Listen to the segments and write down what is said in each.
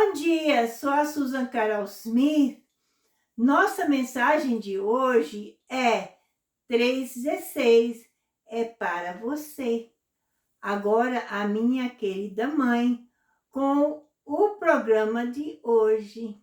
Bom dia, sou a Susan Carol Smith. Nossa mensagem de hoje é 3,16, é para você. Agora a minha querida mãe com o programa de hoje.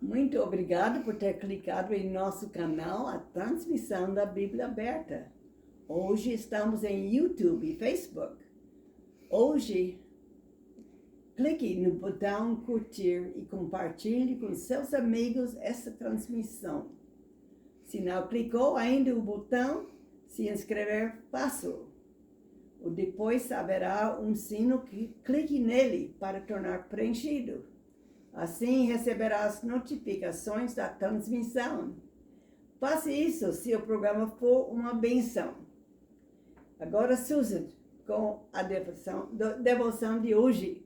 Muito obrigado por ter clicado em nosso canal, a transmissão da Bíblia Aberta. Hoje estamos em YouTube e Facebook. Hoje, clique no botão curtir e compartilhe com seus amigos essa transmissão. Se não clicou ainda o botão se inscrever, faça-o. Depois haverá um sino que clique nele para tornar preenchido. Assim receberá as notificações da transmissão. Faça isso se o programa for uma benção. Agora, Susan, com a devoção de hoje.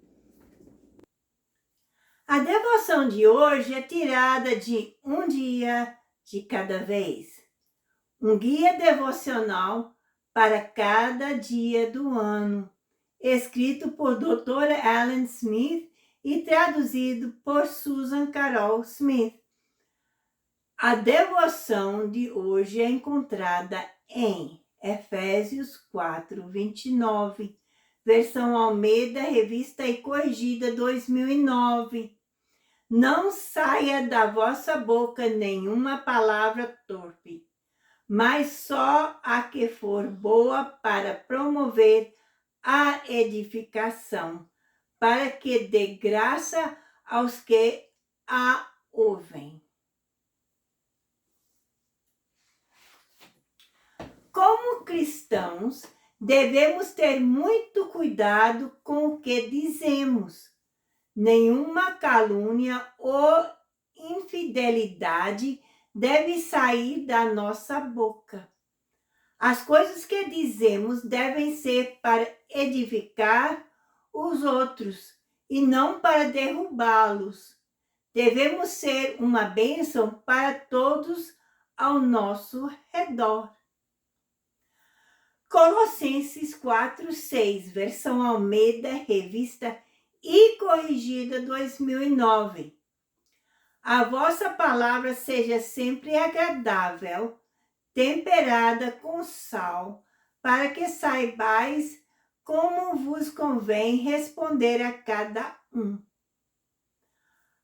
A devoção de hoje é tirada de Um Dia de Cada Vez. Um guia devocional para cada dia do ano, escrito por Dra. Alan Smith e traduzido por Susan Carol Smith. A devoção de hoje é encontrada em Efésios 4:29, versão Almeida, revista e corrigida 2009. Não saia da vossa boca nenhuma palavra torpe, mas só a que for boa para promover a edificação, para que dê graça aos que a ouvem. Como cristãos, devemos ter muito cuidado com o que dizemos. Nenhuma calúnia ou infidelidade deve sair da nossa boca. As coisas que dizemos devem ser para edificar os outros e não para derrubá-los. Devemos ser uma bênção para todos ao nosso redor. Colossenses 4:6, versão Almeida, revista e corrigida 2009. A vossa palavra seja sempre agradável, temperada com sal, para que saibais como vos convém responder a cada um.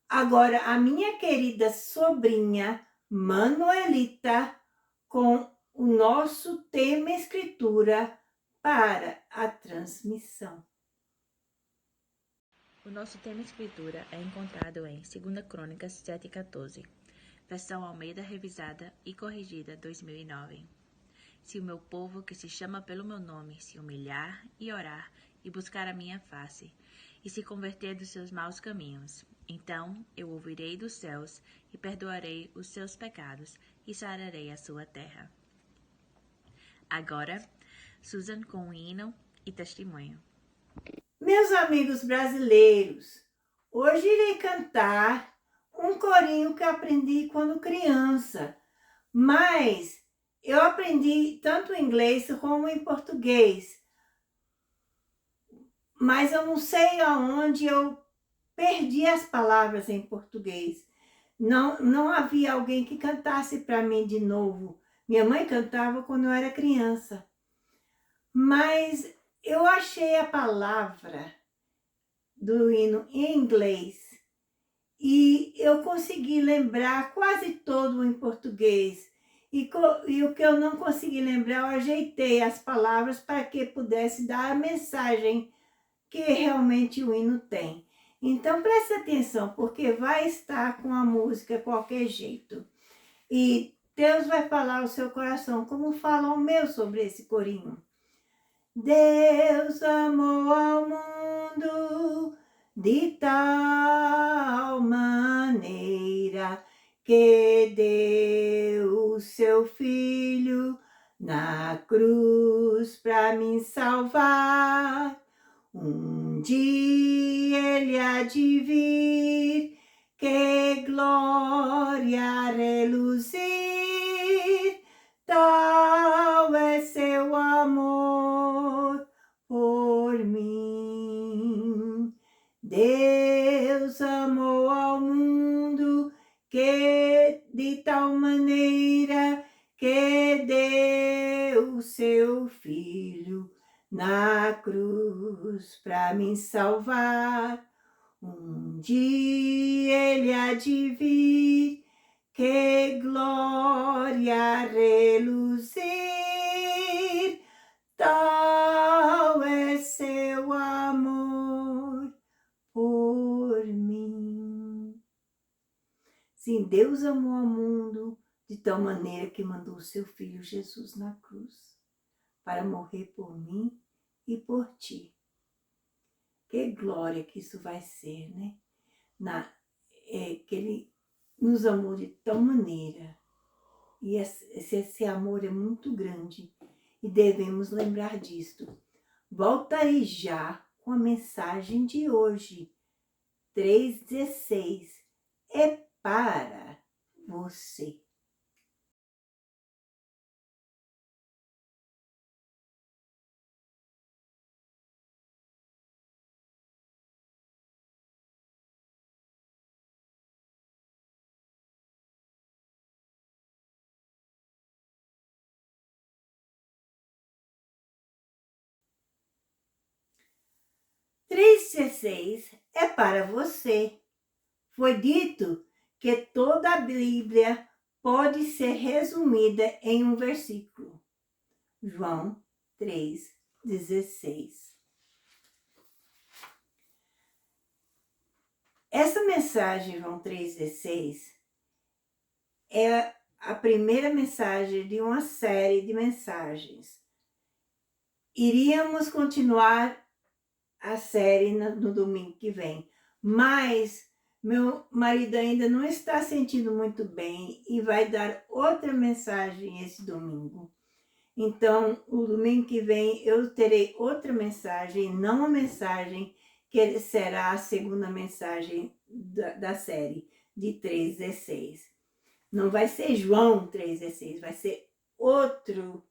Agora, a minha querida sobrinha Manuelita, com o nosso tema escritura para a transmissão. O nosso tema escritura é encontrado em 2 Crônicas 7:14, versão Almeida revisada e corrigida 2009. Se o meu povo, que se chama pelo meu nome, se humilhar e orar e buscar a minha face, e se converter dos seus maus caminhos, então eu ouvirei dos céus e perdoarei os seus pecados e sararei a sua terra. Agora, Susan com o hino e testemunho. Meus amigos brasileiros, hoje irei cantar um corinho que aprendi quando criança, mas eu aprendi tanto em inglês como em português, mas eu não sei aonde eu perdi as palavras em português. Não havia alguém que cantasse para mim de novo. Minha mãe cantava quando eu era criança, mas eu achei a palavra do hino em inglês e eu consegui lembrar quase todo em português. E o que eu não consegui lembrar, eu ajeitei as palavras para que pudesse dar a mensagem que realmente o hino tem. Então preste atenção, porque vai estar com a música qualquer jeito. E Deus vai falar ao seu coração, como fala o meu sobre esse corinho. Deus amou ao mundo de tal maneira que deu o seu Filho na cruz para me salvar. Um dia ele há de vir, que glória que de tal maneira que deu o seu filho na cruz para me salvar. Um dia ele há de vir, que glória reluzir, tal é seu amor por mim. Sim, Deus amou ao mundo de tal maneira que mandou o seu Filho Jesus na cruz para morrer por mim e por ti. Que glória que isso vai ser, né? Que Ele nos amou de tal maneira. E esse amor é muito grande e devemos lembrar disto. Voltarei já com a mensagem de hoje. 3,16 é para você. É para você. Foi dito que toda a Bíblia pode ser resumida em um versículo. João 3,16. Essa mensagem, João 3,16, é a primeira mensagem de uma série de mensagens. Iríamos continuar a série no domingo que vem, mas meu marido ainda não está sentindo muito bem e vai dar outra mensagem esse domingo. Então, o domingo que vem eu terei outra mensagem, não a mensagem que será a segunda mensagem da série de 3,16. Não vai ser João 3,16, vai ser outra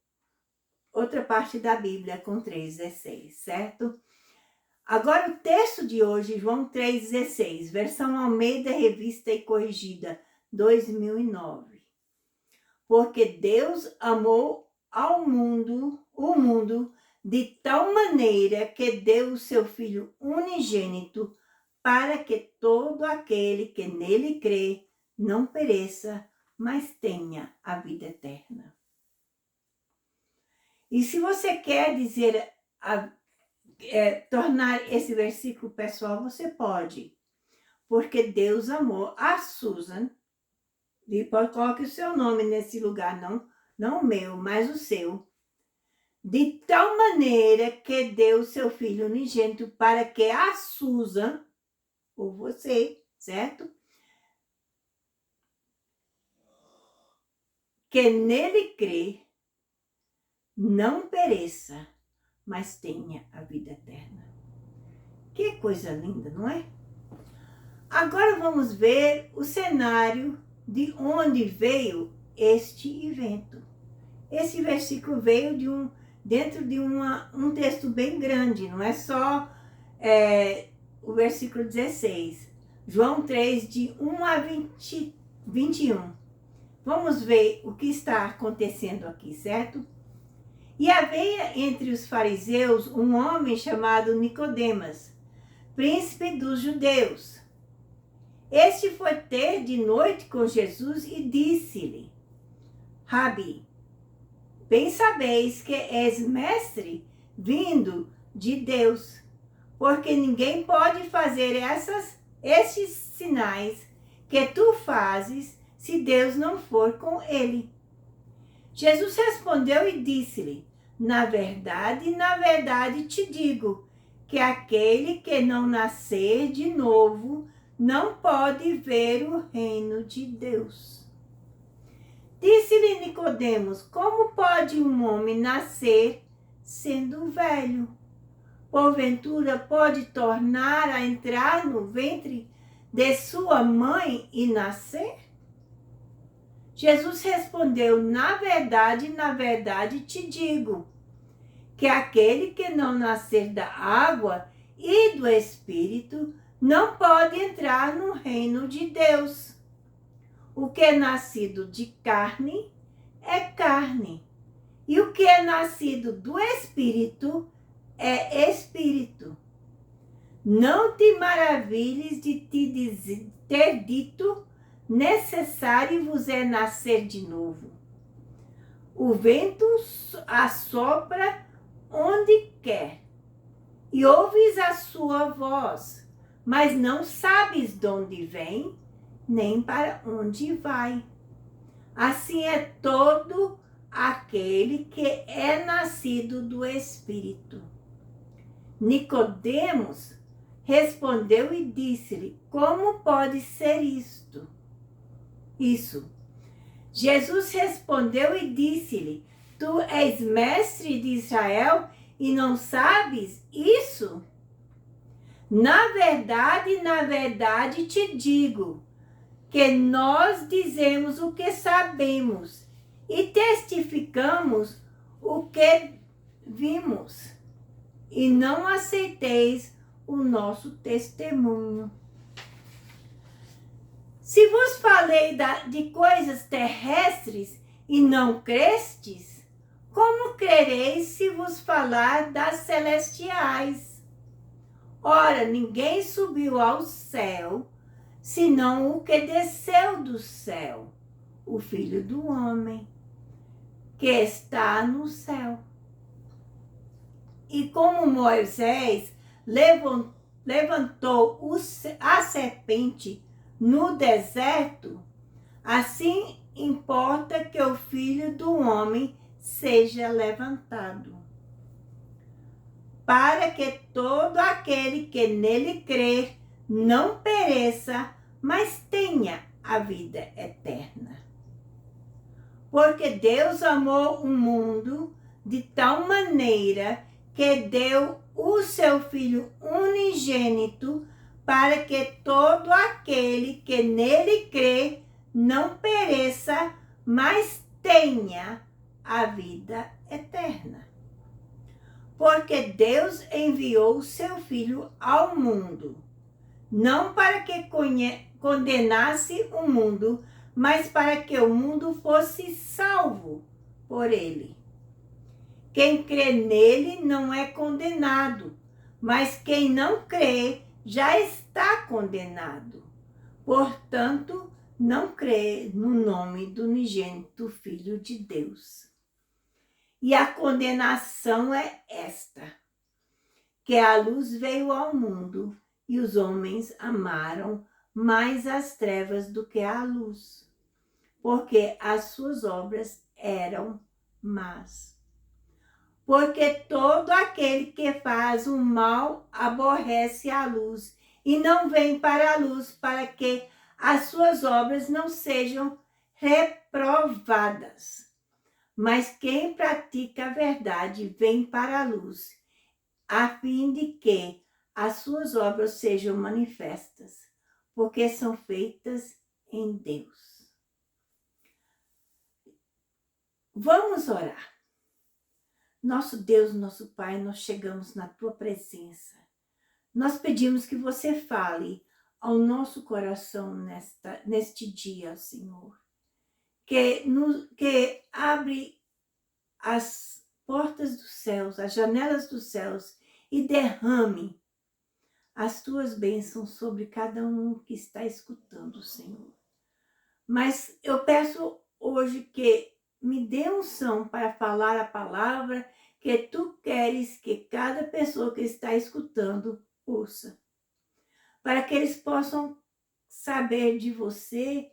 parte da Bíblia com 3,16, certo? Agora o texto de hoje, João 3,16, versão Almeida Revista e Corrigida, 2009. Porque Deus amou o mundo de tal maneira que deu o seu Filho unigênito para que todo aquele que nele crê não pereça, mas tenha a vida eterna. E se você quer dizer tornar esse versículo pessoal, você pode. Porque Deus amou a Susan, e coloque o seu nome nesse lugar, não o meu, mas o seu, de tal maneira que deu o seu Filho unigênito para que a Susan, ou você, certo? Que nele crê, não pereça, mas tenha a vida eterna. Que coisa linda, não é? Agora vamos ver o cenário de onde veio este evento. Esse versículo veio dentro de um texto bem grande, não é só o versículo 16. João 3, de 1 a 21. Vamos ver o que está acontecendo aqui, certo? E havia entre os fariseus um homem chamado Nicodemas, príncipe dos judeus. Este foi ter de noite com Jesus e disse-lhe: Rabi, bem sabeis que és mestre vindo de Deus, porque ninguém pode fazer estes sinais que tu fazes se Deus não for com ele. Jesus respondeu e disse-lhe: na verdade te digo, que aquele que não nascer de novo não pode ver o reino de Deus. Disse-lhe Nicodemos: como pode um homem nascer sendo velho? Porventura pode tornar a entrar no ventre de sua mãe e nascer? Jesus respondeu: na verdade te digo, que aquele que não nascer da água e do Espírito não pode entrar no reino de Deus. O que é nascido de carne é carne, e o que é nascido do Espírito é Espírito. Não te maravilhes de te ter dito, necessário vos é nascer de novo. O vento assopra onde quer, e ouves a sua voz, mas não sabes de onde vem, nem para onde vai. Assim é todo aquele que é nascido do Espírito. Nicodemos respondeu e disse-lhe: como pode ser isto? Isso. Jesus respondeu e disse-lhe: tu és mestre de Israel e não sabes isso? Na verdade te digo que nós dizemos o que sabemos e testificamos o que vimos, e não aceiteis o nosso testemunho. Se vos falei de coisas terrestres e não crestes, como crereis se vos falar das celestiais? Ora, ninguém subiu ao céu, senão o que desceu do céu, o Filho do Homem, que está no céu. E como Moisés levantou a serpente no deserto, assim importa que o Filho do Homem seja levantado, para que todo aquele que nele crer não pereça, mas tenha a vida eterna. Porque Deus amou o mundo de tal maneira que deu o seu Filho unigênito, para que todo aquele que nele crê não pereça, mas tenha a vida eterna. Porque Deus enviou o seu Filho ao mundo, não para que condenasse o mundo, mas para que o mundo fosse salvo por ele. Quem crê nele não é condenado, mas quem não crê já está condenado. Portanto, não crê no nome do unigênito Filho de Deus. E a condenação é esta, que a luz veio ao mundo e os homens amaram mais as trevas do que a luz, porque as suas obras eram más. Porque todo aquele que faz o mal aborrece a luz e não vem para a luz, para que as suas obras não sejam reprovadas. Mas quem pratica a verdade vem para a luz, a fim de que as suas obras sejam manifestas, porque são feitas em Deus. Vamos orar. Nosso Deus, nosso Pai, nós chegamos na Tua presença. Nós pedimos que você fale ao nosso coração neste dia, Senhor. Que abre as portas dos céus, as janelas dos céus e derrame as Tuas bênçãos sobre cada um que está escutando, Senhor. Mas eu peço hoje que me dê unção para falar a palavra que Tu queres que cada pessoa que está escutando ouça. Para que eles possam saber de você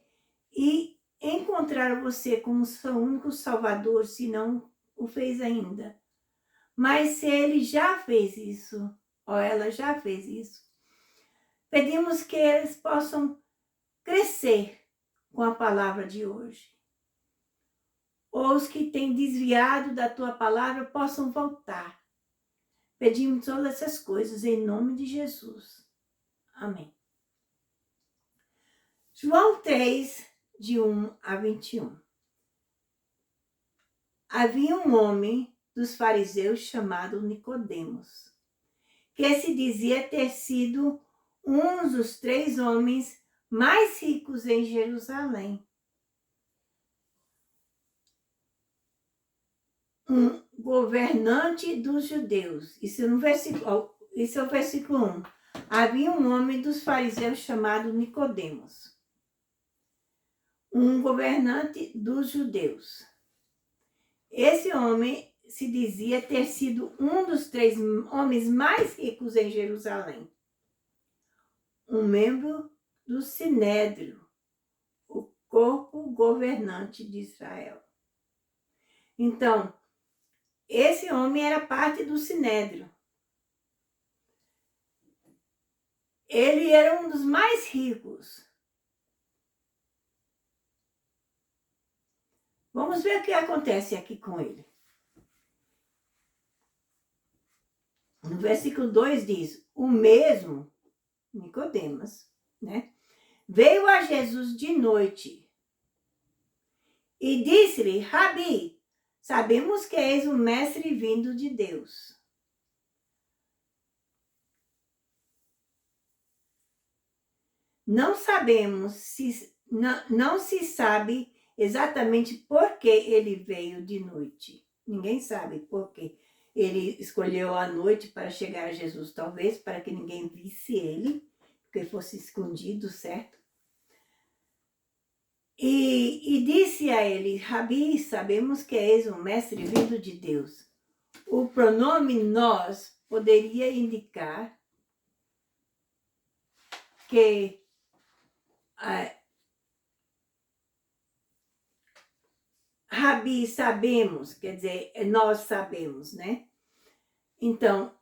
e encontrar você como seu único Salvador, se não o fez ainda. Mas se ele já fez isso, ou ela já fez isso, pedimos que eles possam crescer com a palavra de hoje. Ou os que têm desviado da Tua palavra possam voltar. Pedimos todas essas coisas em nome de Jesus. Amém. João 3, de 1 a 21. Havia um homem dos fariseus chamado Nicodemos, que se dizia ter sido um dos 3 homens mais ricos em Jerusalém. um governante dos judeus. Isso é o versículo 1. Havia um homem dos fariseus chamado Nicodemos, um governante dos judeus. Esse homem se dizia ter sido um dos 3 homens mais ricos em Jerusalém, um membro do Sinédrio, o corpo governante de Israel. Então, esse homem era parte do Sinédrio. Ele era um dos mais ricos. Vamos ver o que acontece aqui com ele. No versículo 2 diz, o mesmo, Nicodemos, né, veio a Jesus de noite e disse-lhe, Rabi, sabemos que és um mestre vindo de Deus. Não sabemos não se sabe exatamente por que ele veio de noite. Ninguém sabe por quê. Ele escolheu a noite para chegar a Jesus, talvez para que ninguém visse ele, que fosse escondido, certo? E disse a ele, Rabi, sabemos que és um mestre vindo de Deus. O pronome nós poderia indicar que Rabi, sabemos, quer dizer, nós sabemos, né? Então,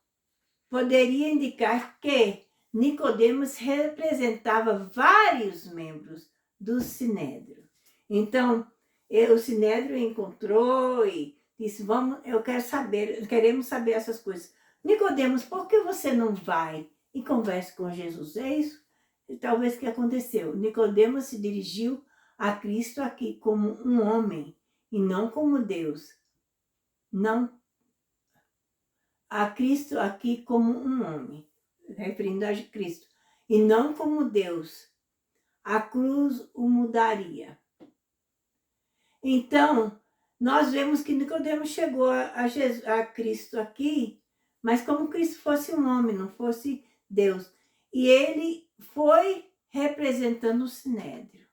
poderia indicar que Nicodemos representava vários membros do Sinédrio. Então, o Sinédrio encontrou e disse, queremos saber essas coisas. Nicodemos, por que você não vai e conversa com Jesus? É isso, talvez, que aconteceu. Nicodemos se dirigiu a Cristo aqui como um homem e não como Deus. Não a Cristo aqui como um homem, referindo a Cristo, e não como Deus. A cruz o mudaria. Então, nós vemos que Nicodemos chegou a Cristo aqui, mas como Cristo fosse um homem, não fosse Deus. E ele foi representando o Sinédrio.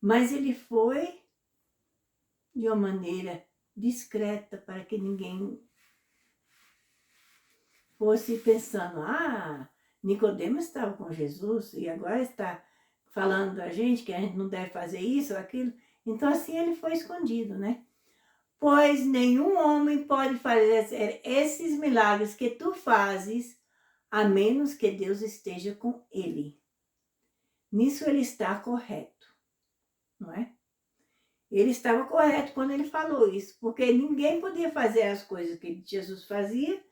Mas ele foi de uma maneira discreta, para que ninguém fosse pensando, Nicodemos estava com Jesus e agora está falando a gente que a gente não deve fazer isso ou aquilo. Então assim ele foi escondido, né? Pois nenhum homem pode fazer esses milagres que tu fazes, a menos que Deus esteja com ele. Nisso ele está correto, não é? Ele estava correto quando ele falou isso, porque ninguém podia fazer as coisas que Jesus fazia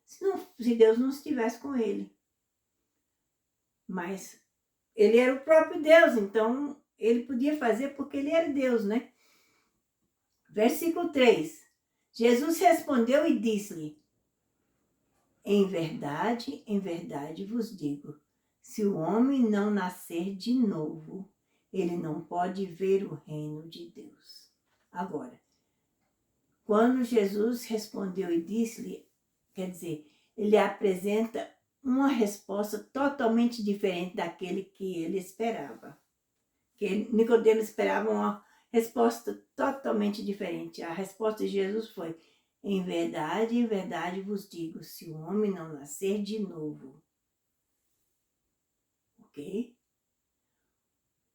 se Deus não estivesse com ele. Mas ele era o próprio Deus, então ele podia fazer porque ele era Deus, né? Versículo 3. Jesus respondeu e disse-lhe, em verdade vos digo, se o homem não nascer de novo, ele não pode ver o reino de Deus. Agora, quando Jesus respondeu e disse-lhe, quer dizer, ele apresenta uma resposta totalmente diferente daquele que ele esperava. Que Nicodemos esperava uma resposta totalmente diferente. A resposta de Jesus foi, em verdade vos digo, se o homem não nascer de novo. Ok?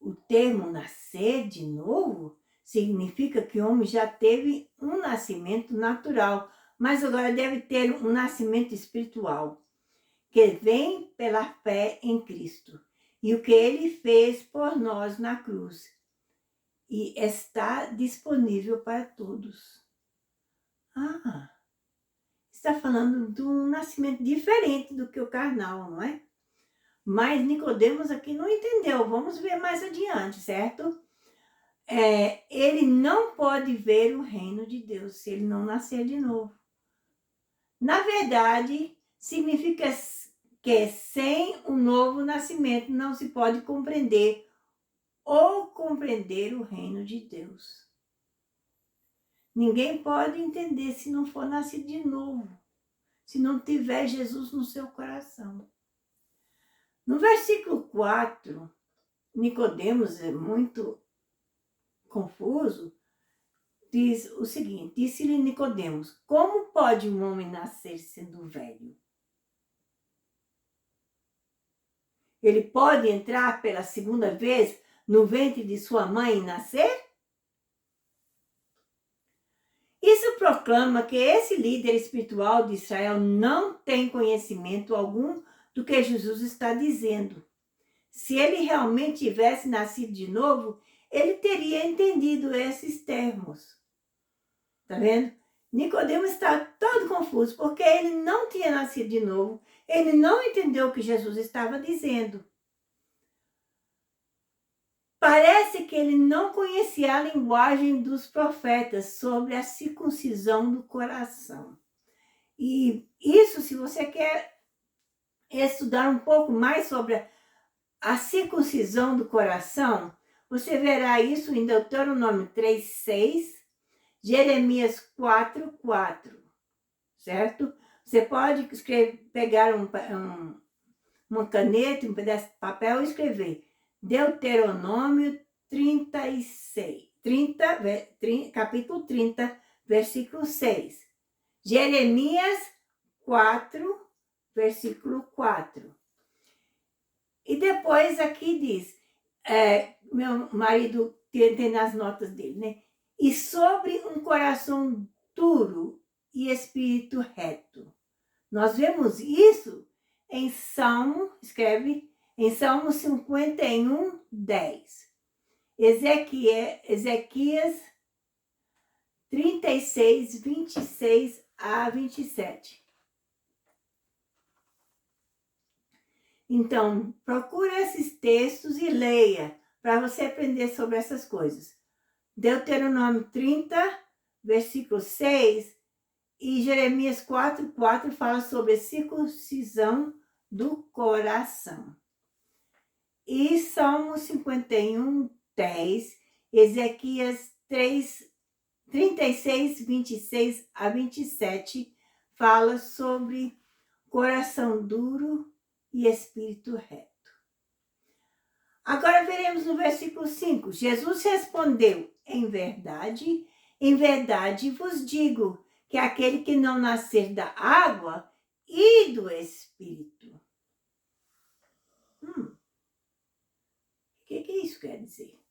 O termo nascer de novo significa que o homem já teve um nascimento natural, mas agora deve ter um nascimento espiritual, que vem pela fé em Cristo e o que ele fez por nós na cruz, e está disponível para todos. Está falando de um nascimento diferente do que o carnal, não é? Mas Nicodemos aqui não entendeu. Vamos ver mais adiante, certo? Ele não pode ver o reino de Deus se ele não nascer de novo. Na verdade, significa que sem um novo nascimento não se pode compreender o reino de Deus. Ninguém pode entender se não for nascido de novo, se não tiver Jesus no seu coração. No versículo 4, Nicodemos é muito confuso, diz o seguinte: disse-lhe Nicodemos, como pode um homem nascer sendo velho? Ele pode entrar pela segunda vez no ventre de sua mãe e nascer? Isso proclama que esse líder espiritual de Israel não tem conhecimento algum do que Jesus está dizendo. Se ele realmente tivesse nascido de novo, ele teria entendido esses termos. Tá vendo? Nicodemos está todo confuso, porque ele não tinha nascido de novo, ele não entendeu o que Jesus estava dizendo. Parece que ele não conhecia a linguagem dos profetas sobre a circuncisão do coração. E isso, se você quer estudar um pouco mais sobre a circuncisão do coração, você verá isso em Deuteronômio 3:6, Jeremias 4:4, certo? Você pode pegar uma caneta, um pedaço de papel e escrever Deuteronômio 36, capítulo 30, versículo 6. Jeremias 4, versículo 4. E depois aqui diz, meu marido tem nas notas dele, né? E sobre um coração duro e espírito reto. Nós vemos isso em Salmo, escreve, em Salmo 51, 10. Ezequias 36, 26 a 27. Então, procure esses textos e leia para você aprender sobre essas coisas. Deuteronômio 30, versículo 6 e Jeremias 4:4 fala sobre a circuncisão do coração. E Salmo 51, 10, Ezequias 36, 26 a 27 fala sobre coração duro e espírito reto. Agora veremos no versículo 5. Jesus respondeu, em verdade vos digo, que aquele que não nascer da água e do Espírito. O que isso quer dizer?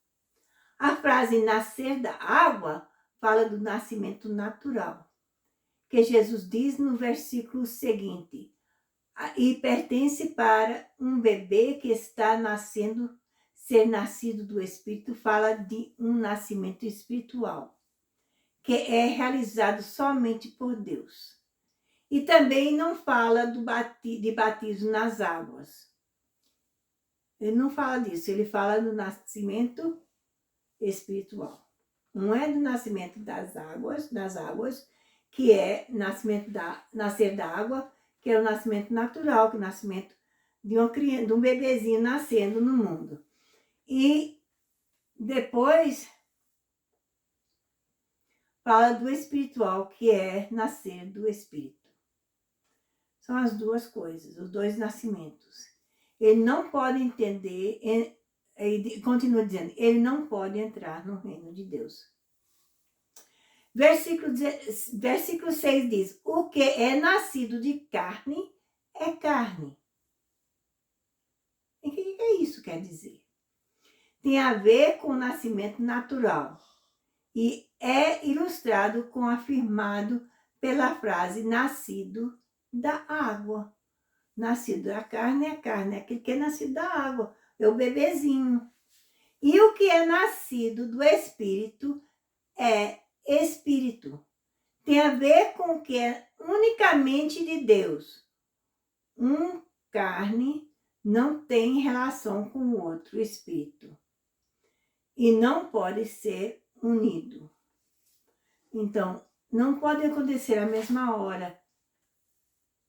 A frase nascer da água fala do nascimento natural, que Jesus diz no versículo seguinte, e pertence para um bebê que está nascendo, ser nascido do Espírito, fala de um nascimento espiritual, que é realizado somente por Deus. E também não fala de batismo nas águas. Ele não fala disso, ele fala do nascimento espiritual. Não é do nascimento das águas, que é nascer da água, que é o nascimento natural, que é o nascimento de uma criança, de um bebezinho nascendo no mundo. E depois fala do espiritual, que é nascer do Espírito. São as duas coisas, os dois nascimentos. Ele não pode entender, ele continua dizendo, ele não pode entrar no reino de Deus. Versículo 6 diz, o que é nascido de carne é carne. E o que isso quer dizer? Tem a ver com o nascimento natural e é ilustrado com afirmado pela frase nascido da água. Nascido da carne é carne, é aquele que é nascido da água, é o bebezinho. E o que é nascido do Espírito é Espírito. Tem a ver com o que é unicamente de Deus. Um carne não tem relação com o outro espírito. E não pode ser unido. Então, não pode acontecer à mesma hora.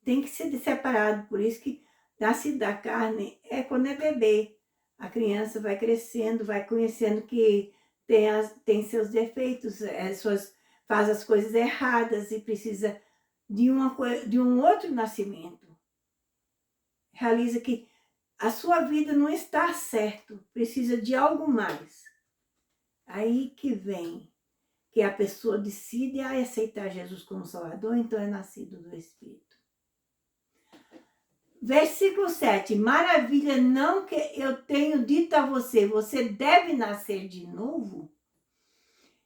Tem que ser separado. Por isso que nascido da carne é quando é bebê. A criança vai crescendo, vai conhecendo que tem seus defeitos, suas faz as coisas erradas e precisa de um outro nascimento. Realiza que a sua vida não está certo, precisa de algo mais. Aí que vem que a pessoa decide aceitar Jesus como Salvador, então é nascido do Espírito. Versículo 7. Maravilha não que eu tenho dito a você, você deve nascer de novo?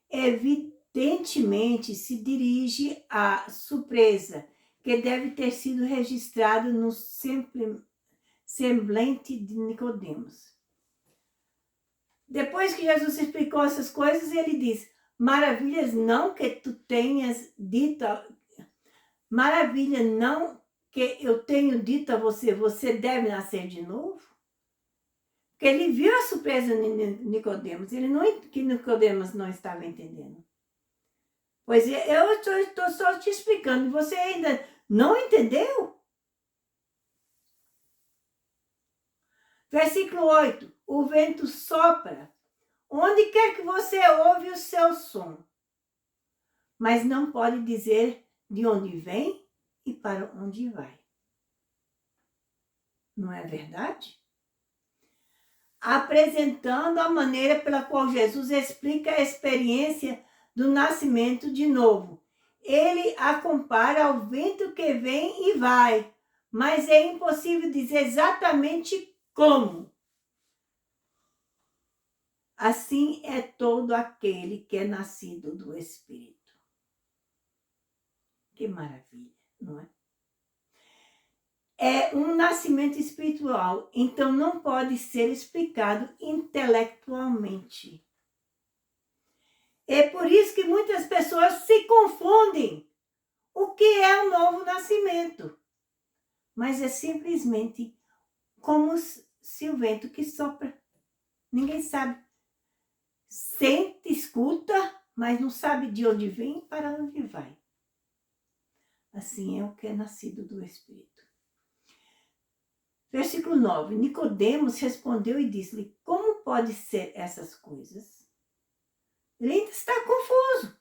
Evidentemente se dirige à surpresa que deve ter sido registrada no semblante de Nicodemos. Depois que Jesus explicou essas coisas, ele diz: maravilhas não que tu tenhas dito, maravilha não que eu tenho dito a você, você deve nascer de novo? Porque ele viu a surpresa de Nicodemos, que Nicodemos não estava entendendo. Pois eu estou só te explicando, você ainda não entendeu? Versículo 8. O vento sopra onde quer que você ouve o seu som, mas não pode dizer de onde vem e para onde vai. Não é verdade? Apresentando a maneira pela qual Jesus explica a experiência do nascimento de novo. Ele a compara ao vento que vem e vai, mas é impossível dizer exatamente como. Assim é todo aquele que é nascido do Espírito. Que maravilha, não é? É um nascimento espiritual, então não pode ser explicado intelectualmente. É por isso que muitas pessoas se confundem o que é um novo nascimento. Mas é simplesmente como se o vento que sopra. Ninguém sabe. Sente, escuta, mas não sabe de onde vem e para onde vai. Assim é o que é nascido do Espírito. Versículo 9. Nicodemos respondeu e disse-lhe: como pode ser essas coisas? Ele ainda está confuso.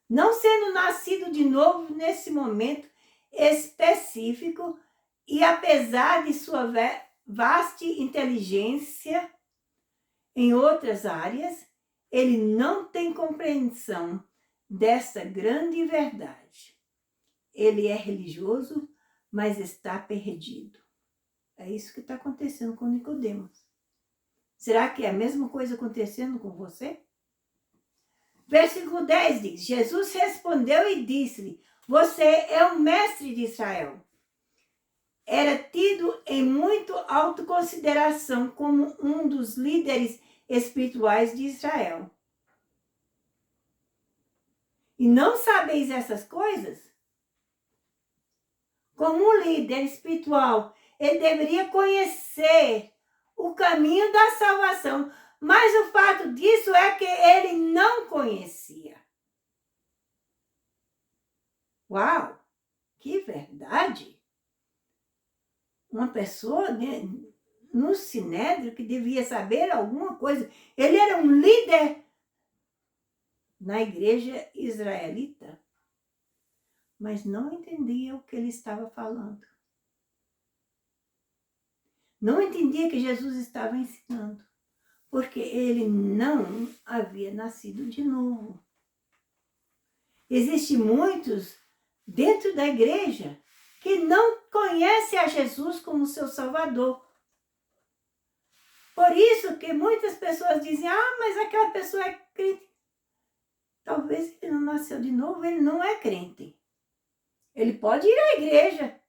Não sendo nascido de novo nesse momento específico e apesar de sua vasta inteligência em outras áreas, ele não tem compreensão dessa grande verdade. Ele é religioso, mas está perdido. É isso que está acontecendo com Nicodemos. Será que é a mesma coisa acontecendo com você? Versículo 10 diz: Jesus respondeu e disse-lhe: você é o mestre de Israel. Era tido em muito autoconsideração como um dos líderes espirituais de Israel. E não sabeis essas coisas? Como um líder espiritual, ele deveria conhecer o caminho da salvação, mas o fato disso é que ele não conhecia. Uau, que verdade! Uma pessoa no Sinédrio que devia saber alguma coisa. Ele era um líder na igreja israelita, mas não entendia o que ele estava falando. Não entendia que Jesus estava ensinando, porque ele não havia nascido de novo. Existem muitos dentro da igreja que não conhecem a Jesus como seu Salvador. Por isso que muitas pessoas dizem: mas aquela pessoa é crente. Talvez ele não nasceu de novo, ele não é crente. Ele pode ir à igreja,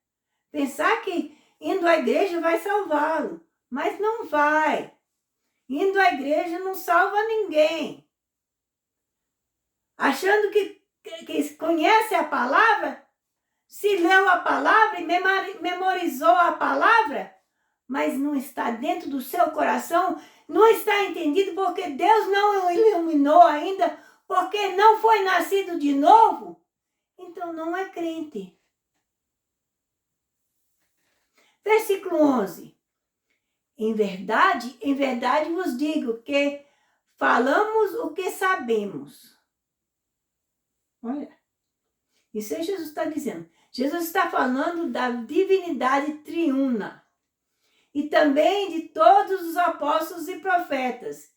pensar que indo à igreja vai salvá-lo, mas não vai. Indo à igreja não salva ninguém. Achando que conhece a palavra, se leu a palavra e memorizou a palavra, mas não está dentro do seu coração, não está entendido porque Deus não o iluminou ainda, porque não foi nascido de novo, então não é crente. Versículo 11. Em verdade vos digo que falamos o que sabemos Olha, isso aí Jesus está dizendo. Jesus está falando da divindade triuna. E também de todos os apóstolos e profetas.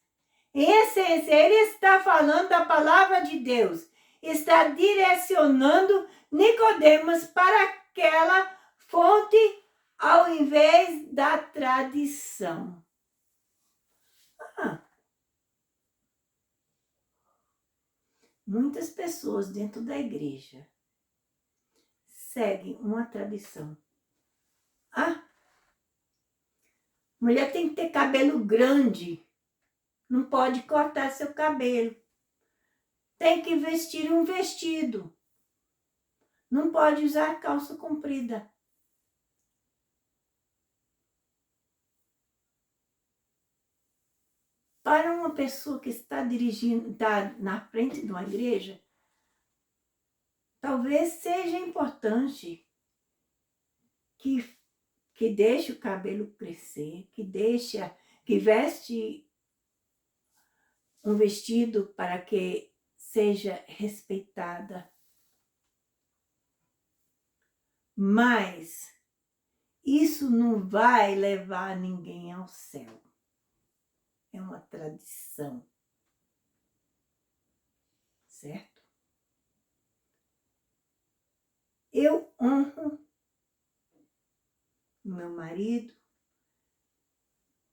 Em essência, ele está falando da palavra de Deus. Está direcionando Nicodemos para aquela fonte ao invés da tradição. Muitas pessoas dentro da igreja seguem uma tradição. Mulher tem que ter cabelo grande. Não pode cortar seu cabelo. Tem que vestir um vestido. Não pode usar calça comprida. Para uma pessoa que está dirigindo, está na frente de uma igreja, talvez seja importante que deixe o cabelo crescer, que veste um vestido para que seja respeitada. Mas isso não vai levar ninguém ao céu. É uma tradição. Certo? Eu honro meu marido,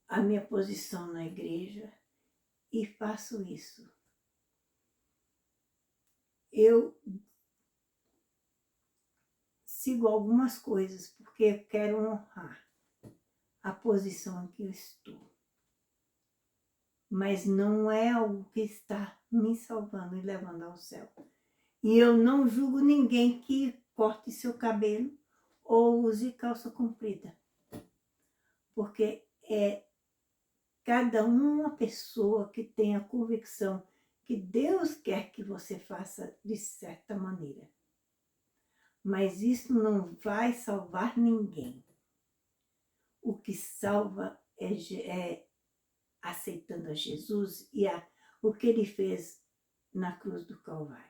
a minha posição na igreja e faço isso. Eu sigo algumas coisas porque eu quero honrar a posição em que eu estou. Mas não é algo que está me salvando e levando ao céu. E eu não julgo ninguém que corte seu cabelo ou use calça comprida. Porque é cada uma pessoa que tem a convicção que Deus quer que você faça de certa maneira. Mas isso não vai salvar ninguém. O que salva é aceitando a Jesus e o que ele fez na cruz do Calvário.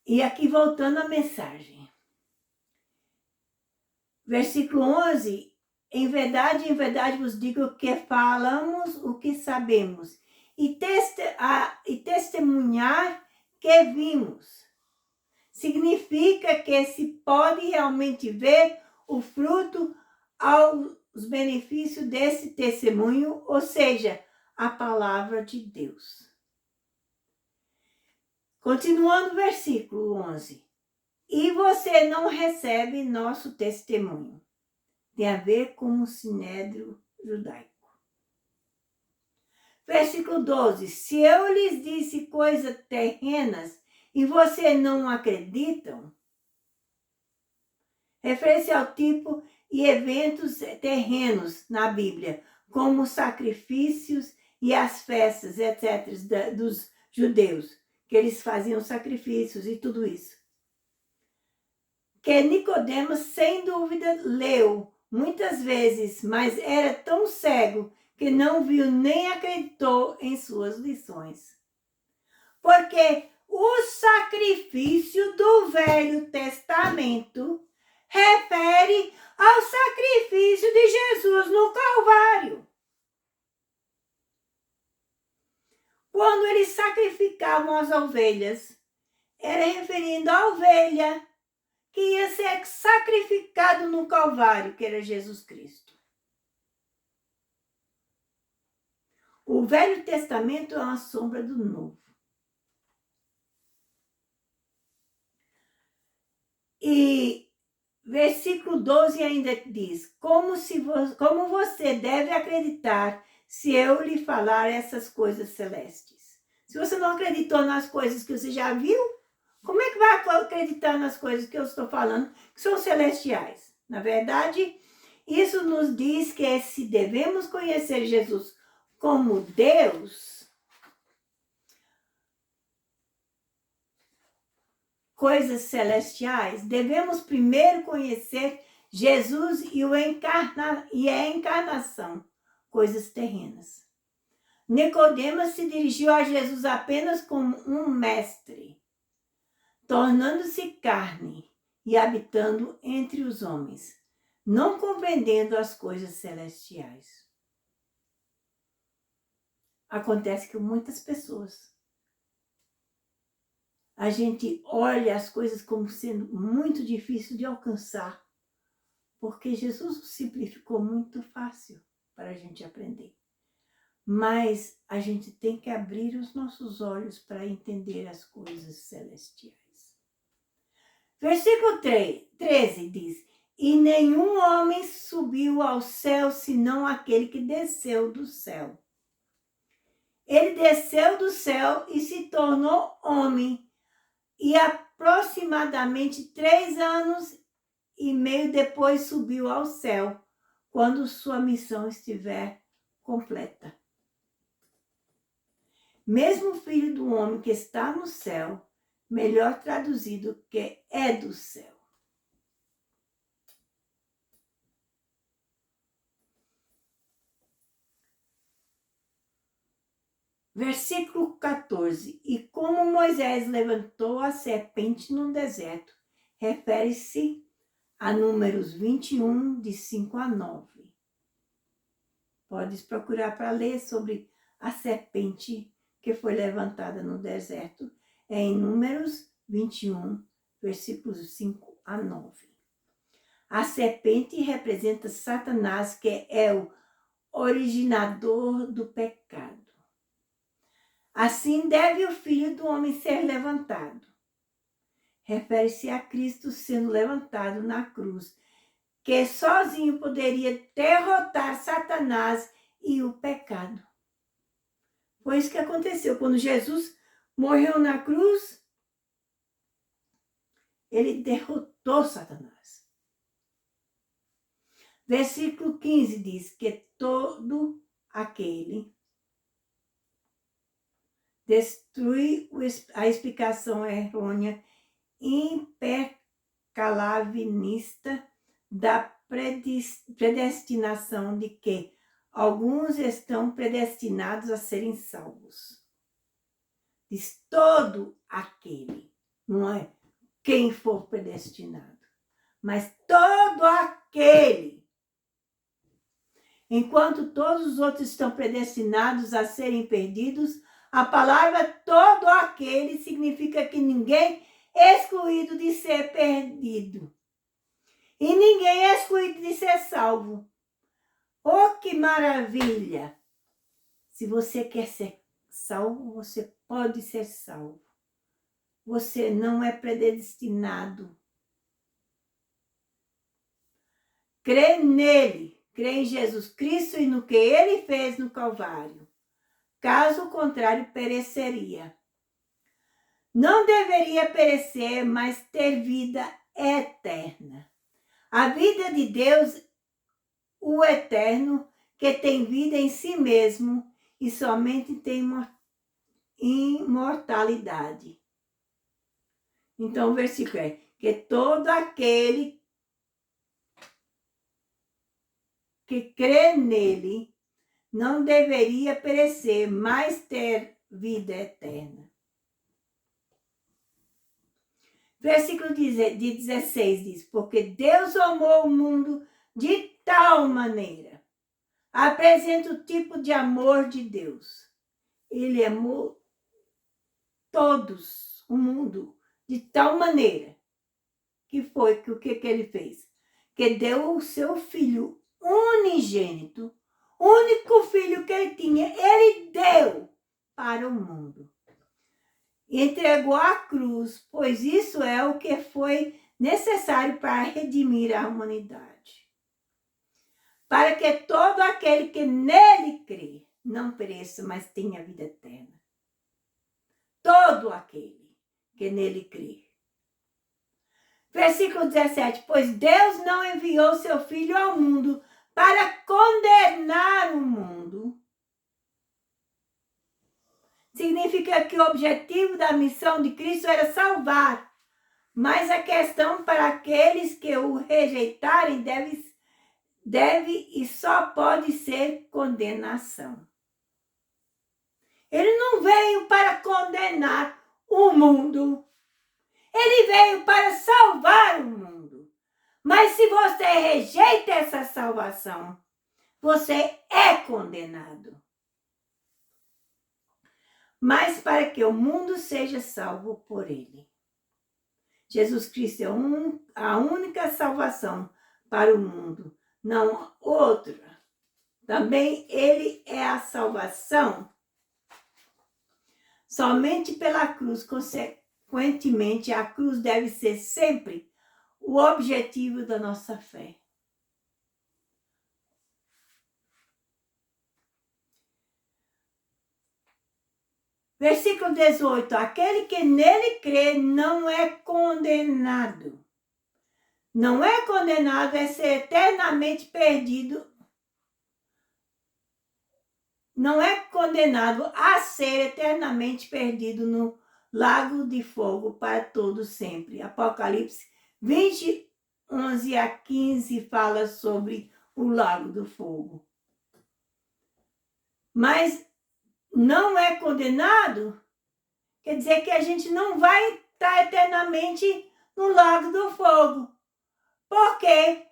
E aqui voltando à mensagem. Versículo 11. Em verdade vos digo que falamos o que sabemos e testemunhar que vimos. Significa que se pode realmente ver o fruto aos benefícios desse testemunho, ou seja, a palavra de Deus. Continuando o versículo 11. E você não recebe nosso testemunho. Tem a ver com o sinédrio judaico. Versículo 12. Se eu lhes disse coisas terrenas e vocês não acreditam, refere-se ao tipo e eventos terrenos na Bíblia, como sacrifícios e as festas, etc., dos judeus, que eles faziam sacrifícios e tudo isso. Que Nicodemos, sem dúvida, leu muitas vezes, mas era tão cego que não viu nem acreditou em suas lições. Porque o sacrifício do Velho Testamento refere ao sacrifício de Jesus no Calvário. Quando eles sacrificavam as ovelhas, era referindo à ovelha que ia ser sacrificado no Calvário, que era Jesus Cristo. O Velho Testamento é uma sombra do Novo. E versículo 12 ainda diz, como você deve acreditar se eu lhe falar essas coisas celestes? Se você não acreditou nas coisas que você já viu, como é que vai acreditar nas coisas que eu estou falando, que são celestiais? Na verdade, isso nos diz que se devemos conhecer Jesus como Deus, coisas celestiais, devemos primeiro conhecer Jesus e a encarnação, coisas terrenas. Nicodemos se dirigiu a Jesus apenas como um mestre. tornando-se carne e habitando entre os homens, não compreendendo as coisas celestiais. Acontece que muitas pessoas, a gente olha as coisas como sendo muito difícil de alcançar, porque Jesus simplificou muito fácil para a gente aprender. Mas a gente tem que abrir os nossos olhos para entender as coisas celestiais. Versículo 13 diz: e nenhum homem subiu ao céu, senão aquele que desceu do céu. Ele desceu do céu e se tornou homem. E aproximadamente 3 anos e meio depois subiu ao céu, quando sua missão estiver completa. Mesmo o Filho do Homem que está no céu, melhor traduzido, que é do céu. Versículo 14. E como Moisés levantou a serpente no deserto, refere-se a Números 21, de 5 a 9. Podes procurar para ler sobre a serpente que foi levantada no deserto. É em Números 21, versículos 5 a 9. A serpente representa Satanás, que é o originador do pecado. Assim deve o Filho do Homem ser levantado. Refere-se a Cristo sendo levantado na cruz, que sozinho poderia derrotar Satanás e o pecado. Foi isso que aconteceu. Quando Jesus morreu na cruz, ele derrotou Satanás. Versículo 15 diz que todo aquele destrui a explicação errônea intercalavinista da predestinação de que alguns estão predestinados a serem salvos. Diz todo aquele, não é quem for predestinado, mas todo aquele. Enquanto todos os outros estão predestinados a serem perdidos, a palavra todo aquele significa que ninguém é excluído de ser perdido. E ninguém é excluído de ser salvo. Oh, que maravilha! Se você quer ser salvo, você pode ser salvo. Você não é predestinado. Crê nele, crê em Jesus Cristo e no que ele fez no Calvário. Caso contrário, pereceria. Não deveria perecer, mas ter vida eterna. A vida de Deus, o eterno, que tem vida em si mesmo e somente tem imortalidade. Então o versículo é que todo aquele que crê nele não deveria perecer, mas ter vida eterna. Versículo 16 diz: porque Deus amou o mundo de tal maneira. Apresenta o tipo de amor de Deus. Ele amou todos, o mundo, de tal maneira que foi que o que ele fez? Que deu o seu filho unigênito, único filho que ele tinha, ele deu para o mundo. Entregou a cruz, pois isso é o que foi necessário para redimir a humanidade. Para que todo aquele que nele crê não pereça, mas tenha vida eterna. Todo aquele que nele crê. Versículo 17, pois Deus não enviou seu Filho ao mundo para condenar o mundo. Significa que o objetivo da missão de Cristo era salvar. Mas a questão para aqueles que o rejeitarem deve e só pode ser condenação. Ele não veio para condenar o mundo. Ele veio para salvar o mundo. Mas se você rejeita essa salvação, você é condenado. Mas para que o mundo seja salvo por ele. Jesus Cristo é a única salvação para o mundo, não outra. Também ele é a salvação somente pela cruz. Consequentemente, a cruz deve ser sempre o objetivo da nossa fé. Versículo 18. Aquele que nele crê não é condenado. Não é condenado, é ser eternamente perdido. Não é condenado a ser eternamente perdido no lago de fogo para todo sempre. Apocalipse 20, 11 a 15 fala sobre o lago do fogo. Mas não é condenado, quer dizer que a gente não vai estar eternamente no lago do fogo, porque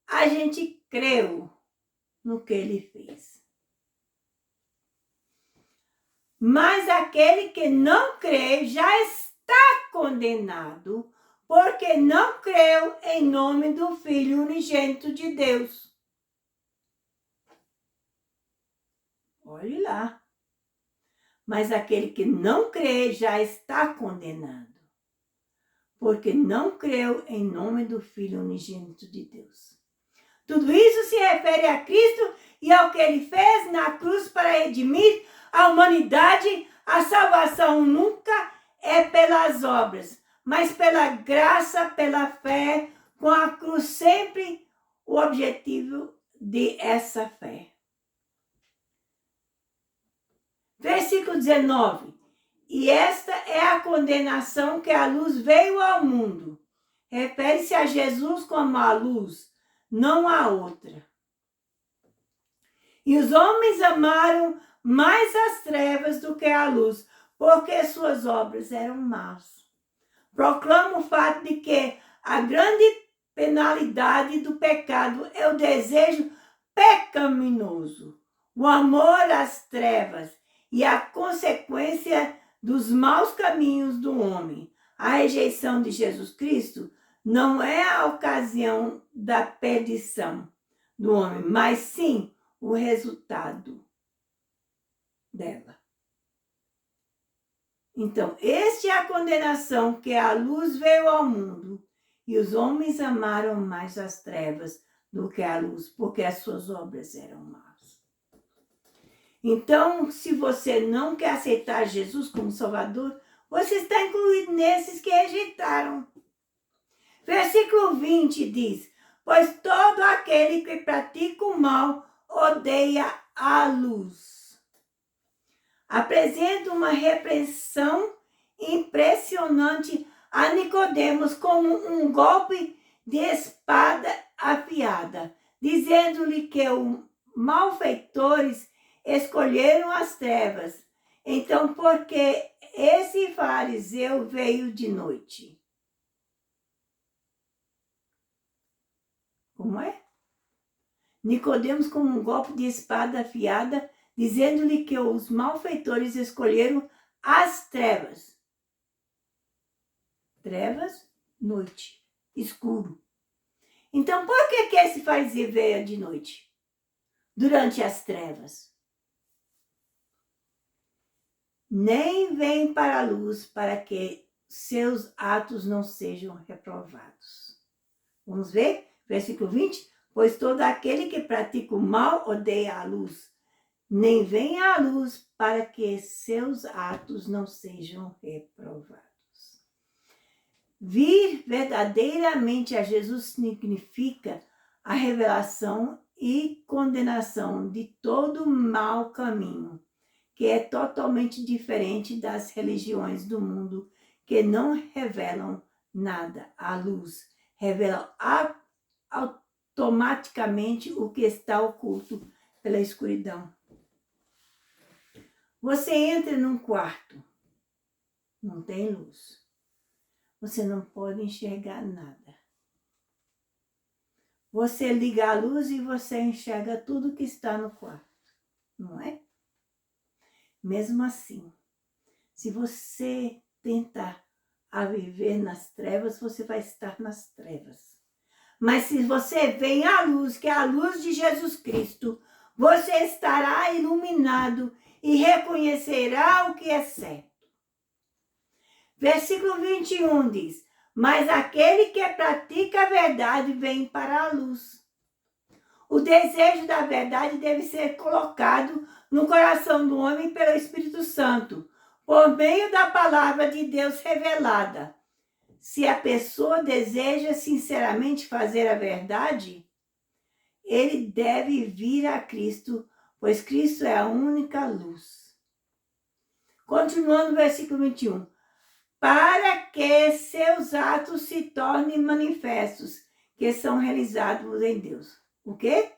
a gente creu no que ele fez. Mas aquele que não crê já está condenado, porque não creu em nome do Filho unigênito de Deus. Olhe lá. Mas aquele que não crê já está condenado, porque não creu em nome do Filho unigênito de Deus. Tudo isso se refere a Cristo e ao que ele fez na cruz para redimir a humanidade. A salvação nunca é pelas obras, mas pela graça, pela fé, com a cruz sempre o objetivo de essa fé. Versículo 19. E esta é a condenação que a luz veio ao mundo. Refere-se a Jesus como a luz, não a outra. E os homens amaram mais as trevas do que a luz, porque suas obras eram más. Proclama o fato de que a grande penalidade do pecado é o desejo pecaminoso, o amor às trevas e a consequência dos maus caminhos do homem. A rejeição de Jesus Cristo não é a ocasião da perdição do homem, mas sim o resultado dela. Então, esta é a condenação, que a luz veio ao mundo e os homens amaram mais as trevas do que a luz, porque as suas obras eram más. Então, se você não quer aceitar Jesus como Salvador, você está incluído nesses que rejeitaram. Versículo 20 diz: pois todo aquele que pratica o mal odeia a luz. Apresenta uma repreensão impressionante a Nicodemos como um golpe de espada afiada, dizendo-lhe que os malfeitores escolheram as trevas. Então, porque esse fariseu veio de noite. Como é? Nicodemos como um golpe de espada afiada, dizendo-lhe que os malfeitores escolheram as trevas. Trevas, noite, escuro. Então, por que esse fariseu veio de noite? Durante as trevas. Nem vem para a luz para que seus atos não sejam reprovados. Vamos ver? Versículo 20. Pois todo aquele que pratica o mal odeia a luz, nem vem à luz para que seus atos não sejam reprovados. Vir verdadeiramente a Jesus significa a revelação e condenação de todo mau caminho, que é totalmente diferente das religiões do mundo que não revelam nada. A luz revela automaticamente o que está oculto pela escuridão. Você entra num quarto, não tem luz. você não pode enxergar nada. Você liga a luz e você enxerga tudo que está no quarto, não é? Mesmo assim, se você tentar a viver nas trevas, você vai estar nas trevas. Mas se você vem à luz, que é a luz de Jesus Cristo, você estará iluminado e reconhecerá o que é certo. Versículo 21 diz: mas aquele que pratica a verdade vem para a luz. O desejo da verdade deve ser colocado no coração do homem pelo Espírito Santo, por meio da palavra de Deus revelada. Se a pessoa deseja sinceramente fazer a verdade, ele deve vir a Cristo, pois Cristo é a única luz. Continuando o versículo 21. Para que seus atos se tornem manifestos, que são realizados em Deus. O quê?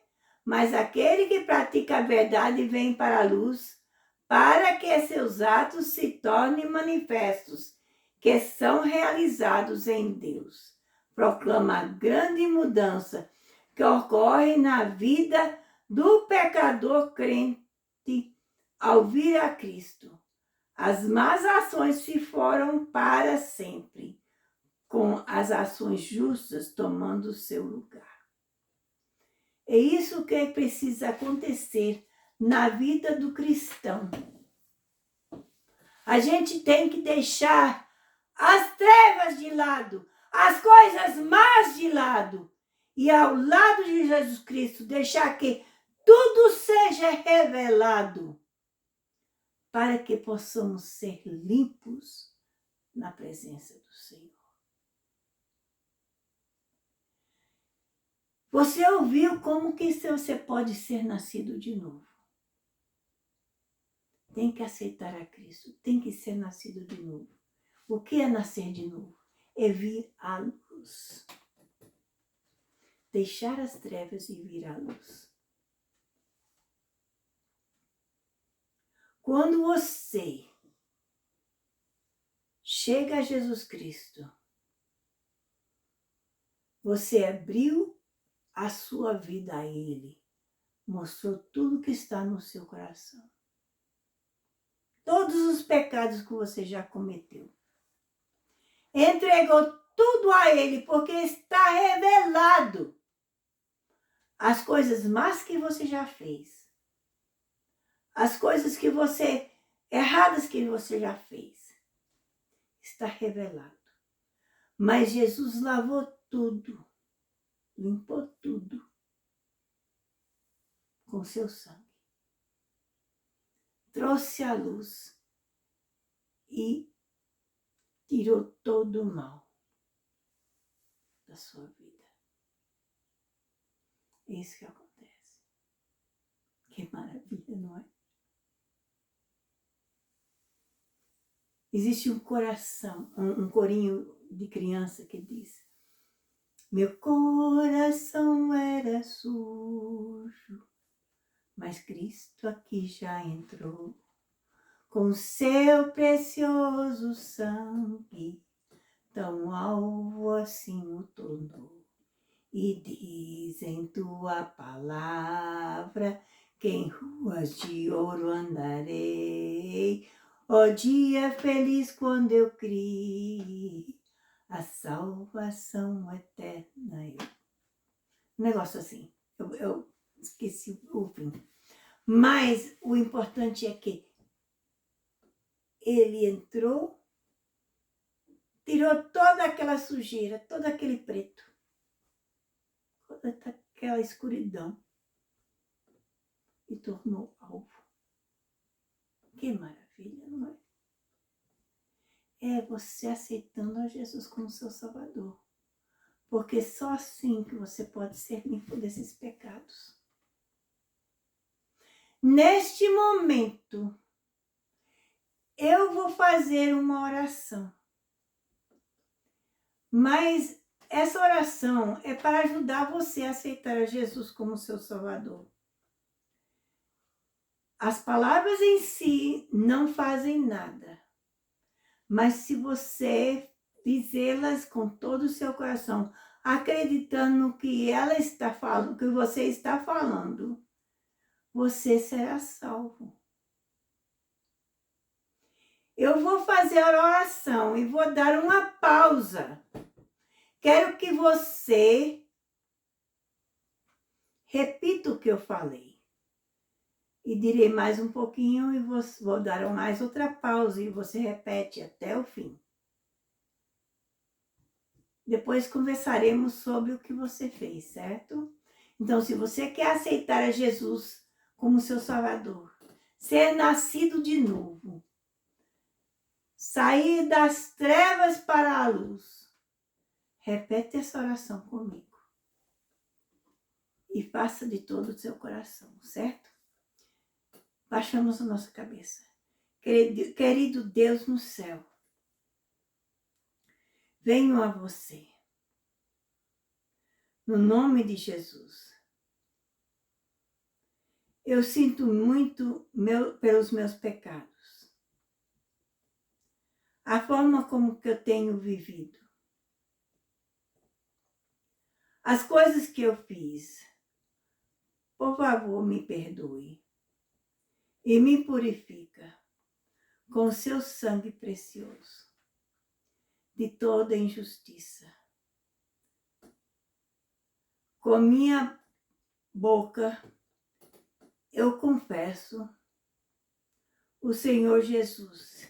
Mas aquele que pratica a verdade vem para a luz, para que seus atos se tornem manifestos, que são realizados em Deus. Proclama a grande mudança que ocorre na vida do pecador crente ao vir a Cristo. As más ações se foram para sempre, com as ações justas tomando seu lugar. É isso que precisa acontecer na vida do cristão. A gente tem que deixar as trevas de lado, as coisas más de lado, e ao lado de Jesus Cristo, deixar que tudo seja revelado, para que possamos ser limpos na presença do Senhor. Você ouviu como que você pode ser nascido de novo? Tem que aceitar a Cristo, tem que ser nascido de novo. O que é nascer de novo? É vir à luz. Deixar as trevas e vir à luz. Quando você chega a Jesus Cristo, você abriu a sua vida a Ele, mostrou tudo que está no seu coração. Todos os pecados que você já cometeu. Entregou tudo a Ele, porque está revelado as coisas más que você já fez. As coisas que você, erradas que você já fez. Está revelado. Mas Jesus lavou tudo, limpou tudo com seu sangue. Trouxe a luz e tirou todo o mal da sua vida. É isso que acontece. Que maravilha, não é? Existe um coração, um corinho de criança que diz: meu coração era sujo, mas Cristo aqui já entrou, com seu precioso sangue, tão alvo assim o tornou. E diz em tua palavra, que em ruas de ouro andarei, ó dia feliz quando eu criei, a salvação eterna eu. Um negócio assim, eu esqueci o fim. Mas o importante é que ele entrou, tirou toda aquela sujeira, todo aquele preto, toda aquela escuridão e tornou alvo. Que maravilha, não é? É você aceitando a Jesus como seu Salvador. Porque só assim que você pode ser limpo desses pecados. Neste momento, eu vou fazer uma oração. Mas essa oração é para ajudar você a aceitar a Jesus como seu Salvador. As palavras em si não fazem nada. Mas se você dizê-las com todo o seu coração, acreditando no que ela está falando, que você está falando, você será salvo. Eu vou fazer a oração e vou dar uma pausa. Quero que você repita o que eu falei. E direi mais um pouquinho e vou dar mais outra pausa e você repete até o fim. Depois conversaremos sobre o que você fez, certo? Então, se você quer aceitar a Jesus como seu Salvador, ser nascido de novo, sair das trevas para a luz, repete essa oração comigo. E faça de todo o seu coração, certo? Baixamos a nossa cabeça. Querido Deus no céu, venho a você, no nome de Jesus. Eu sinto muito pelos meus pecados, a forma como que eu tenho vivido, as coisas que eu fiz. Por favor, me perdoe e me purifica com seu sangue precioso de toda injustiça. Com minha boca eu confesso o Senhor Jesus.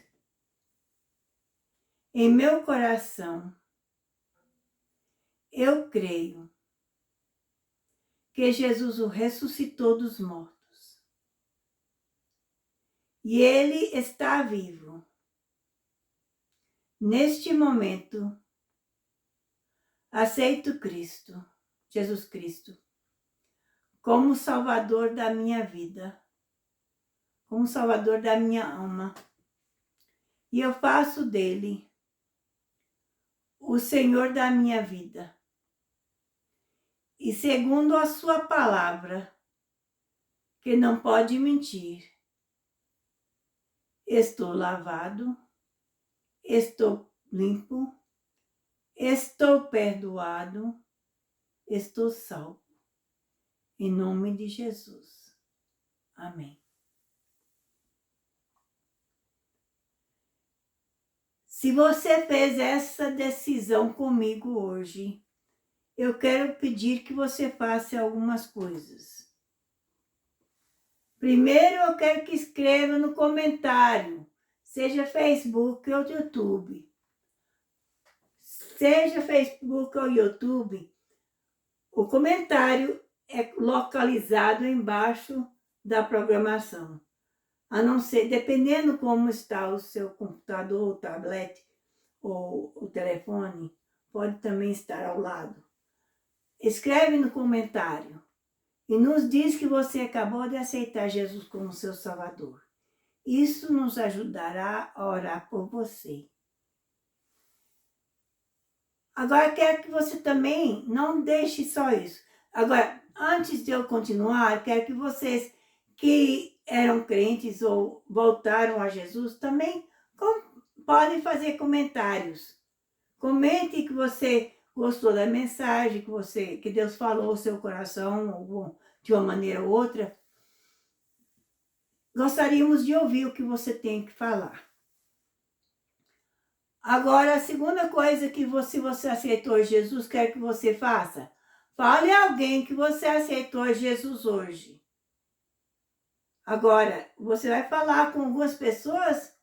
Em meu coração eu creio que Jesus o ressuscitou dos mortos e ele está vivo. Neste momento, aceito Cristo, Jesus Cristo, como Salvador da minha vida, como Salvador da minha alma. E eu faço dele o Senhor da minha vida. E segundo a sua palavra, que não pode mentir, estou lavado, estou limpo, estou perdoado, estou salvo. Em nome de Jesus. Amém. Se você fez essa decisão comigo hoje, eu quero pedir que você faça algumas coisas. Primeiro, eu quero que escreva no comentário, seja Facebook ou YouTube. Seja Facebook ou YouTube, o comentário é localizado embaixo da programação. A não ser, dependendo como está o seu computador, o tablet ou o telefone, pode também estar ao lado. Escreve no comentário e nos diz que você acabou de aceitar Jesus como seu Salvador. Isso nos ajudará a orar por você. Agora, quero que você também não deixe só isso. Agora, antes de eu continuar, quero que vocês que eram crentes ou voltaram a Jesus também podem fazer comentários. Comente que você gostou da mensagem, que Deus falou ao seu coração de uma maneira ou outra. Gostaríamos de ouvir o que você tem que falar. Agora, a segunda coisa que se você aceitou Jesus, quer que você faça, fale a alguém que você aceitou Jesus hoje. Agora, você vai falar com algumas pessoas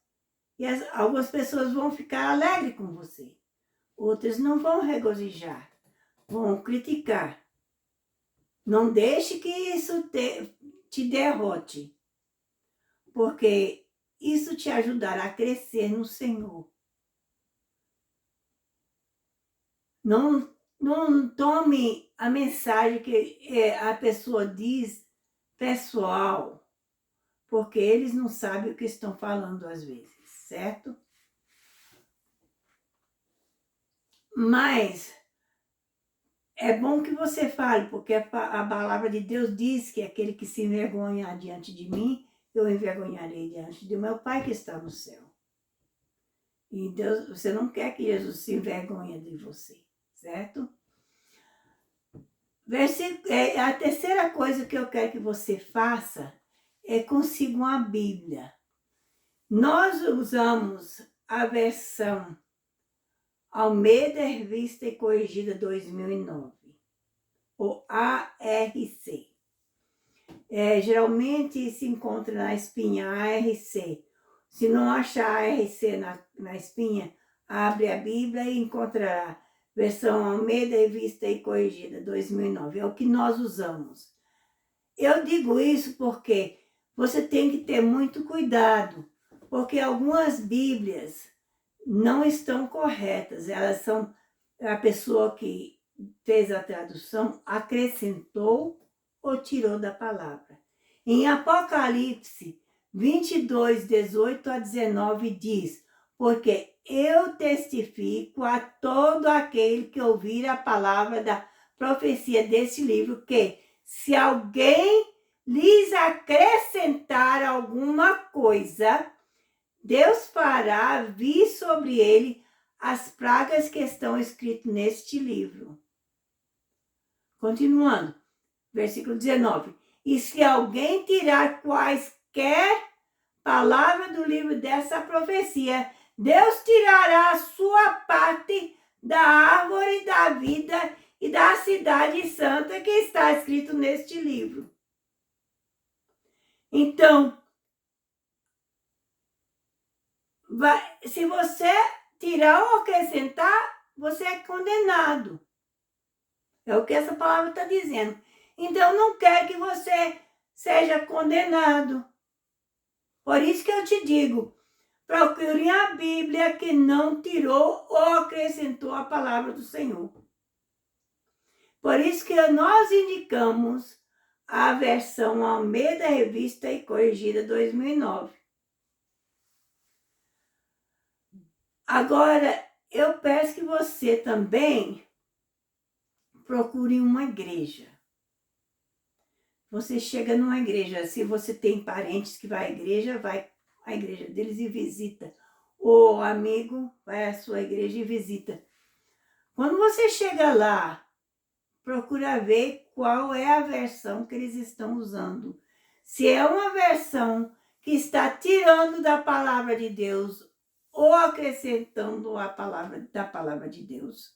e algumas pessoas vão ficar alegres com você. Outras não vão regozijar, vão criticar. Não deixe que isso te derrote, porque isso te ajudará a crescer no Senhor. Não tome a mensagem que a pessoa diz pessoal, porque eles não sabem o que estão falando às vezes, certo? Mas é bom que você fale, porque a palavra de Deus diz que aquele que se envergonhar diante de mim, eu envergonharei diante do meu Pai que está no céu. E Deus, você não quer que Jesus se envergonhe de você, certo? A terceira coisa que eu quero que você faça é consiga uma Bíblia. Nós usamos a versão Almeida Revista e Corrigida 2009, ou ARC. Geralmente se encontra na espinha ARC. Se não achar ARC na espinha, abre a Bíblia e encontrará versão Almeida Revista e Corrigida 2009. É o que nós usamos. Eu digo isso porque você tem que ter muito cuidado, porque algumas Bíblias não estão corretas. Elas são, a pessoa que fez a tradução acrescentou ou tirou da palavra. Em Apocalipse 22, 18 a 19 diz: porque eu testifico a todo aquele que ouvir a palavra da profecia deste livro, que se alguém lhes acrescentar alguma coisa, Deus fará vir sobre ele as pragas que estão escritas neste livro. Continuando, versículo 19. E se alguém tirar quaisquer palavras do livro dessa profecia, Deus tirará a sua parte da árvore da vida e da cidade santa que está escrito neste livro. Então, se você tirar ou acrescentar, você é condenado. É o que essa palavra está dizendo. Então, não quer que você seja condenado. Por isso que eu te digo, procure a Bíblia que não tirou ou acrescentou a palavra do Senhor. Por isso que nós indicamos a versão Almeida Revista e Corrigida 2009. Agora, eu peço que você também procure uma igreja. Você chega numa igreja, se você tem parentes que vai à igreja, vai à igreja deles e visita. Ou amigo, vai à sua igreja e visita. Quando você chega lá, procura ver qual é a versão que eles estão usando. Se é uma versão que está tirando da palavra de Deus ou acrescentando a palavra da palavra de Deus.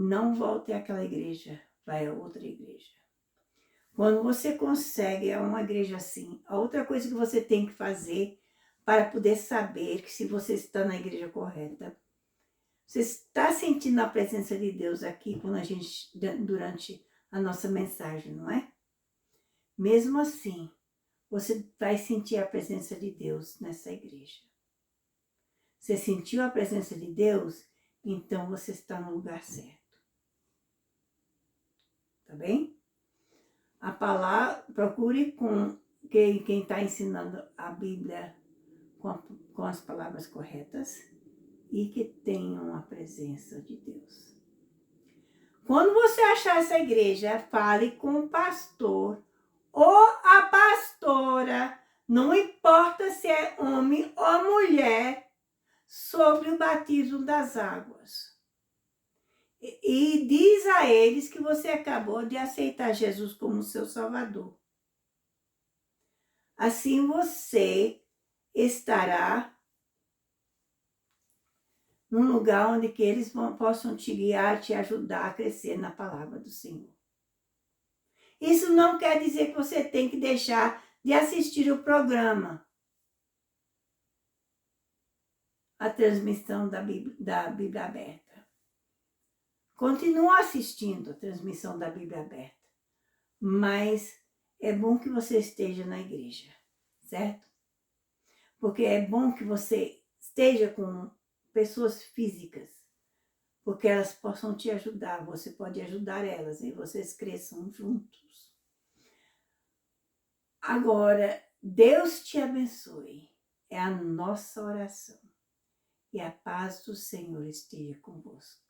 Não volte àquela igreja, vai a outra igreja. Quando você consegue uma igreja assim, a outra coisa que você tem que fazer para poder saber que se você está na igreja correta, você está sentindo a presença de Deus aqui durante a nossa mensagem, não é? Mesmo assim, você vai sentir a presença de Deus nessa igreja. Você sentiu a presença de Deus? Então você está no lugar certo. Tá bem? A palavra, procure com quem está ensinando a Bíblia com as palavras corretas e que tenham a presença de Deus. Quando você achar essa igreja, fale com o pastor ou a pastora, não importa se é homem ou mulher, sobre o batismo das águas. E diz a eles que você acabou de aceitar Jesus como seu Salvador. Assim você estará num lugar onde que eles possam te guiar, te ajudar a crescer na palavra do Senhor. Isso não quer dizer que você tem que deixar de assistir o programa, a transmissão da Bíblia Aberta. Continua assistindo a transmissão da Bíblia Aberta, mas é bom que você esteja na igreja, certo? Porque é bom que você esteja com pessoas físicas, porque elas possam te ajudar, você pode ajudar elas e vocês cresçam juntos. Agora, Deus te abençoe, é a nossa oração, e a paz do Senhor esteja convosco.